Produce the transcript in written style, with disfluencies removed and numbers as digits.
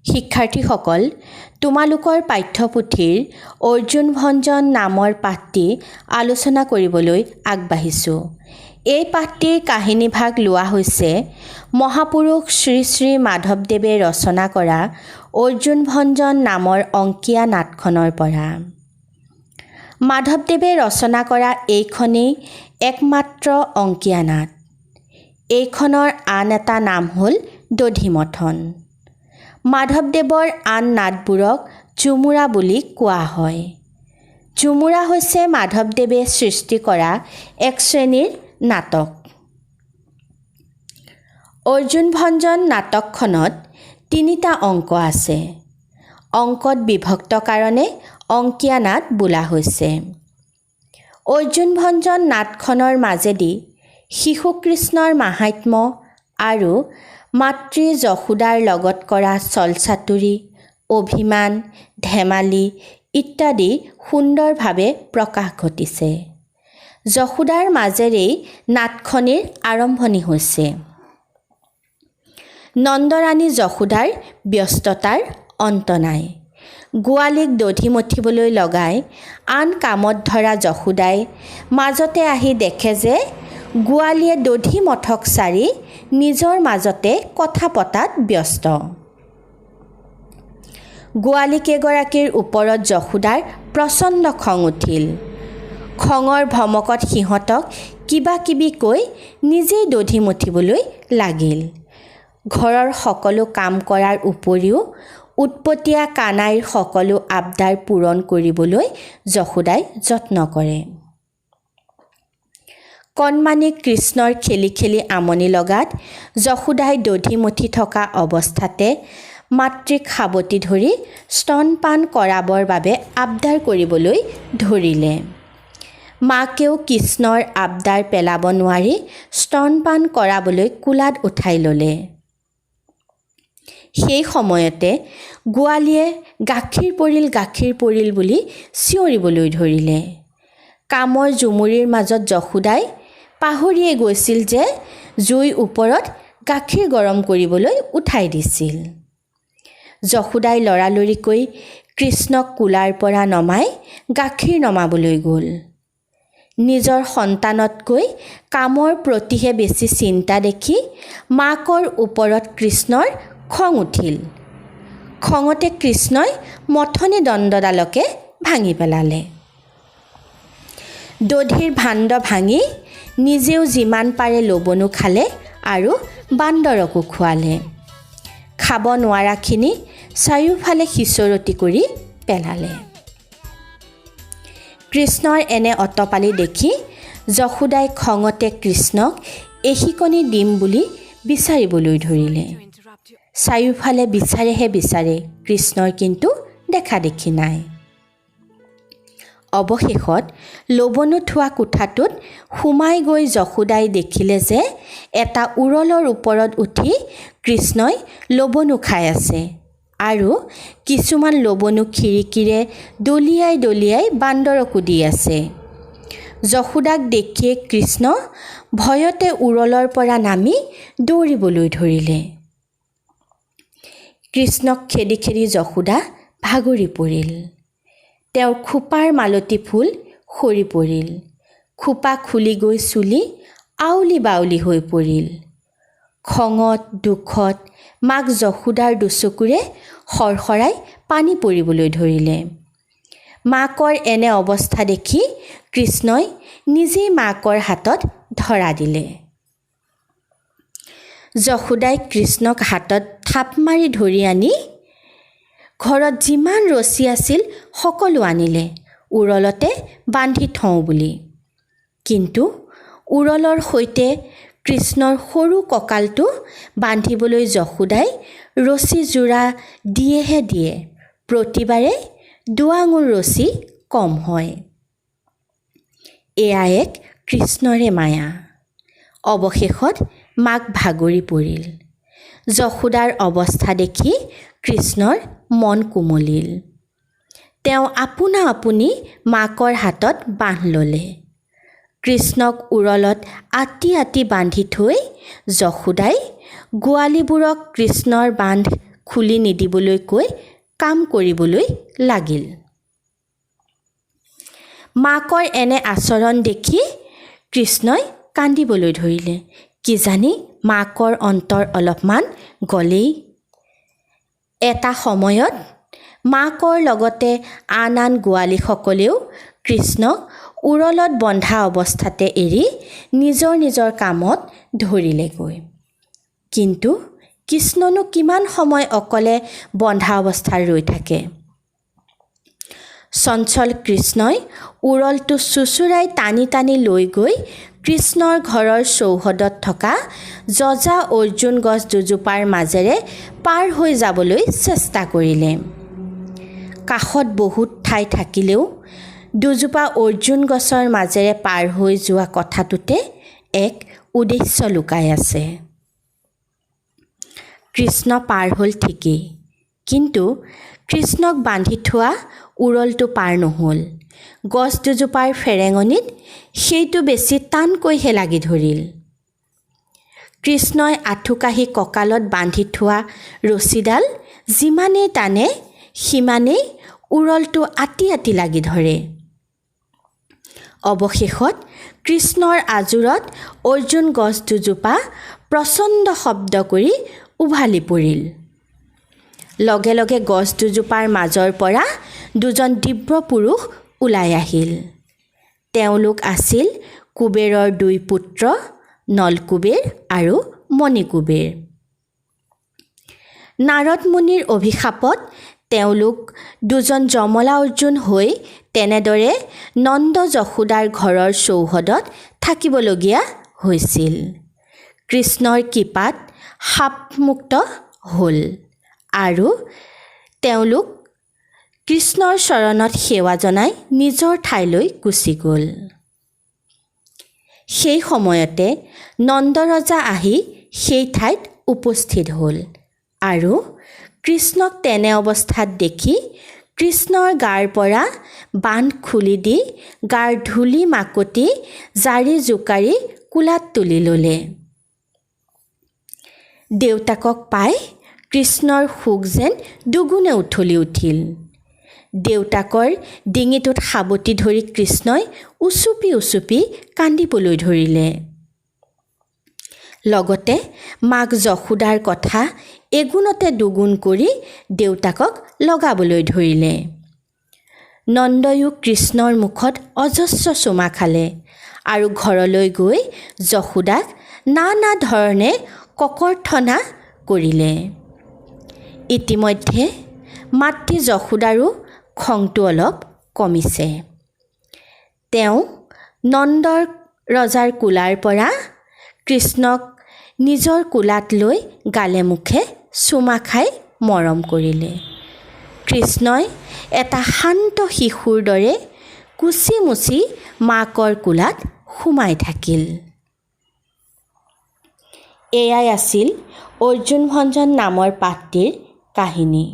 শিক্ষাৰ্থীসকল, তোমালোকৰ পাঠ্যপুথিৰ অৰ্জুন ভঞ্জন নামৰ পাঠটি আলোচনা কৰিবলৈ আগবাঢ়িছোঁ। এই পাঠটিৰ কাহিনীভাগ লোৱা হৈছে মহাপুৰুষ শ্ৰী শ্ৰী মাধৱদেৱে ৰচনা কৰা অৰ্জুন ভঞ্জন নামৰ অংকীয়া নাটখনৰ পৰা। মাধৱদেৱে ৰচনা কৰা এইখনেই একমাত্ৰ অংকীয়া নাট। এইখনৰ আন এটা নাম হ'ল দধিমথন। মাধৱদেৱৰ আন নাটবোৰক ঝুমুৰা বুলি কোৱা হয়। ঝুমুৰা হৈছে মাধৱদেৱে সৃষ্টি কৰা এক শ্ৰেণীৰ নাটক। অৰ্জুন ভঞ্জন নাটকখনত ৩টা অংক আছে। অংকত বিভক্ত কাৰণে অংকীয়া নাট বোলা হৈছে। অৰ্জুন ভঞ্জন নাটখনৰ মাজেদি শিশু কৃষ্ণৰ মাহাত্ম্য আৰু মাতৃ যশোদাৰ লগত কৰা চলচাতুৰি, অভিমান, ধেমালি ইত্যাদি সুন্দৰভাৱে প্ৰকাশ ঘটিছে। যশোদাৰ মাজেৰেই নাটখনিৰ আৰম্ভণি হৈছে। নন্দৰাণী যশোদাৰ ব্যস্ততাৰ অন্ত নাই। গোৱালীক দধি মঠিবলৈ লগাই আন কামত ধৰা যশোদাই মাজতে আহি দেখে যে গোৱালীয়ে দধি মঠক চাৰি নিজৰ মাজতে কথা পতাত ব্যস্ত। গোৱালীকেইগৰাকীৰ ওপৰত যশোদাৰ প্ৰচণ্ড খং উঠিল। খঙৰ ভমকত সিহঁতক কিবা কিবি কৈ নিজেই দধি মঠিবলৈ লাগিল। ঘৰৰ সকলো কাম কৰাৰ উপৰিও উৎপতীয়া কানাইৰ সকলো আবদাৰ পূৰণ কৰিবলৈ যশোদাই যত্ন কৰে। কণমানি কৃষ্ণৰ খেলি খেলি আমনি লগাত যশোদাই দধি মঠি থকা অৱস্থাতে মাতৃক সাৱটি ধৰি স্তনপান কৰাবৰ বাবে আবদাৰ কৰিবলৈ ধৰিলে। মাকেও কৃষ্ণৰ আবদাৰ পেলাব নোৱাৰি স্তনপান কৰাবলৈ কোলাত উঠাই ল'লে। সেই সময়তে গোৱালীয়ে গাখীৰ পৰিল বুলি চিঞৰিবলৈ ধৰিলে। কামৰ জুমুৰিৰ মাজত যশোদাই পাহৰিয়ে গৈছিল যে জুইৰ ওপৰত গাখীৰ গৰম কৰিবলৈ উঠাই দিছিল। যশোদাই লৰালৰিকৈ কৃষ্ণক কোলাৰ পৰা নমাই গাখীৰ নমাবলৈ গ'ল। নিজৰ সন্তানতকৈ কামৰ প্ৰতিহে বেছি চিন্তা দেখি মাকৰ ওপৰত কৃষ্ণৰ খং উঠিল। খঙতে কৃষ্ণই মথনি দণ্ডডালকে ভাঙি পেলালে। দধিৰ ভাণ্ড ভাঙি নিজেও যিমান পাৰে লবনো খালে আৰু বান্দৰকো খোৱালে। খাব নোৱাৰাখিনি চাৰিওফালে সিঁচৰতি কৰি পেলালে। কৃষ্ণৰ এনে অতপালি দেখি যশোদাই খঙতে কৃষ্ণক এশিকনি দিম বুলি বিচাৰিবলৈ ধৰিলে। চাৰিওফালে বিচাৰে কৃষ্ণৰ কিন্তু দেখা দেখি নাই। অৱশেষত লবনো থোৱা কোঠাটোত সোমাই গৈ যশোদাই দেখিলে যে এটা উৰলৰ ওপৰত উঠি কৃষ্ণই লবনো খাই আছে আৰু কিছুমান লবনো খিৰিকীৰে দলিয়াই বান্দৰকো দি আছে। যশোদাক দেখিয়ে কৃষ্ণ ভয়তে উৰলৰ পৰা নামি দৌৰিবলৈ ধৰিলে। কৃষ্ণক খেদি খেদি যশোদা ভাগৰি পৰিল। তেওঁৰ খোপাৰ মালতী ফুল সৰি পৰিল। খোপা খুলি গৈ চুলি আউলি বাউলি হৈ পৰিল। খঙত দুখত মাক যশোদাৰ দুচকুৰে সৰসৰাই পানী পৰিবলৈ ধৰিলে। মাকৰ এনে অৱস্থা দেখি কৃষ্ণই নিজেই মাকৰ হাতত ধৰা দিলে। যশোদাই কৃষ্ণক হাতত থাপ মাৰি ধৰি আনি ঘৰত যিমান ৰছী আছিল সকলো আনিলে উৰলতে বান্ধি থওঁ বুলি। কিন্তু উৰলৰ সৈতে কৃষ্ণৰ সৰু কঁকালটো বান্ধিবলৈ যশোদাই ৰছী যোৰা দিয়েহে দিয়ে, প্ৰতিবাৰে 2 আঙুল ৰছী কম হয়। এয়া এক কৃষ্ণৰে মায়া। অৱশেষত মাক ভাগৰি পৰিল। যশোদাৰ অৱস্থা দেখি কৃষ্ণৰ মন কোমলিল। তেওঁ আপোনা আপুনি মাকৰ হাতত বান্ধ ল'লে। কৃষ্ণক উৰলত আতি বান্ধি থৈ যশোদাই গোৱালীবোৰক কৃষ্ণৰ বান্ধ খুলি নিদিবলৈ কৈ কাম কৰিবলৈ লাগিল। মাকৰ এনে আচৰণ দেখি কৃষ্ণই কান্দিবলৈ ধৰিলে। কিজানি মাকৰ অন্তৰ অলপমান গলেই। এটা সময়ত মাকৰ লগতে আন আন গোৱালীসকলেও কৃষ্ণক উৰলত বন্ধা অৱস্থাতে এৰি নিজৰ নিজৰ কামত ধৰিলেগৈ। কিন্তু কৃষ্ণনো কিমান সময় অকলে বন্ধা অৱস্থাত ৰৈ থাকে। চঞ্চল কৃষ্ণই উৰলটো চুচুৰাই টানি টানি লৈ গৈ কৃষ্ণৰ ঘৰৰ চৌহদত থকা যজা অৰ্জুন গছ দুজোপাৰ মাজেৰে পাৰ হৈ যাবলৈ চেষ্টা কৰিলে। কাষত বহুত ঠাই থাকিলেও দুজোপা অৰ্জুন গছৰ মাজেৰে পাৰ হৈ যোৱা কথাটোতে এক উদ্দেশ্য লুকাই আছে। কৃষ্ণ পাৰ হ'ল ঠিকেই, কিন্তু কৃষ্ণক বান্ধি থোৱা উৰলটো পাৰ নহ'ল। গছ দুজোপাৰ ফেৰেঙনিত সেইটো বেছি টানকৈহে লাগি ধৰিল। কৃষ্ণই আঁঠুকাঢ়ি কঁকালত বান্ধি থোৱা ৰছীডাল যিমানেই টানে সিমানেই উৰলটো আতি আতি লাগি ধৰে। অৱশেষত কৃষ্ণৰ আজোৰত অৰ্জুন গছ দুজোপা প্ৰচণ্ড শব্দ কৰি উভালি পৰিল। লগে লগে গছ দুজোপাৰ মাজৰ পৰা দুজন দিব্য পুৰুষ ওলাই আহিল। তেওঁলোক আছিল কুবেৰৰ দুই পুত্ৰ নলকুবেৰ আৰু মণিকুবেৰ। নাৰদ মুনিৰ অভিশাপত তেওঁলোক দুজন যমলা অৰ্জুন হৈ তেনেদৰে নন্দ যশোদাৰ ঘৰৰ চৌহদত থাকিবলগীয়া হৈছিল। কৃষ্ণৰ কৃপাত শাপমুক্ত হ'ল আৰু তেওঁলোক কৃষ্ণৰ চৰণত সেৱা জনাই নিজৰ ঠাইলৈ গুচি গ'ল। সেই সময়তে নন্দৰজা আহি সেই ঠাইত উপস্থিত হ'ল আৰু কৃষ্ণক তেনে অৱস্থাত দেখি কৃষ্ণৰ গাৰ পৰা বান্ধ খুলি দি গাৰ ধূলি মাকতি জাৰি জোকাৰি কোলাত তুলি ল'লে। দেউতাকক পাই কৃষ্ণৰ সুখ যেন দুগুণে উঠলি উঠিল। দেউতাকৰ ডিঙিটোত সাৱটি ধৰি কৃষ্ণই উচুপি উচুপি কান্দিবলৈ ধৰিলে। লগতে মাক যশোদাৰ কথা এগুণতে দুগুণ কৰি দেউতাকক লগাবলৈ ধৰিলে। নন্দয়ো কৃষ্ণৰ মুখত অজস্ৰ চুমা খালে আৰু ঘৰলৈ গৈ যশোদাক নানা ধৰণে ককৰ্থনা কৰিলে। ইতিমধ্যে মাতৃ যশোদাৰো খংটো অলপ কমিছে। তেওঁ নন্দৰ ৰজাৰ কোলাৰ পৰা কৃষ্ণক নিজৰ কোলাত লৈ গালে মুখে চুমা খাই মৰম কৰিলে। কৃষ্ণই এটা শান্ত শিশুৰ দৰে কুচি মুচি মাকৰ কোলাত সোমাই থাকিল। এয়াই আছিল অৰ্জুন ভঞ্জন নামৰ পাঠটিৰ কাহিনী।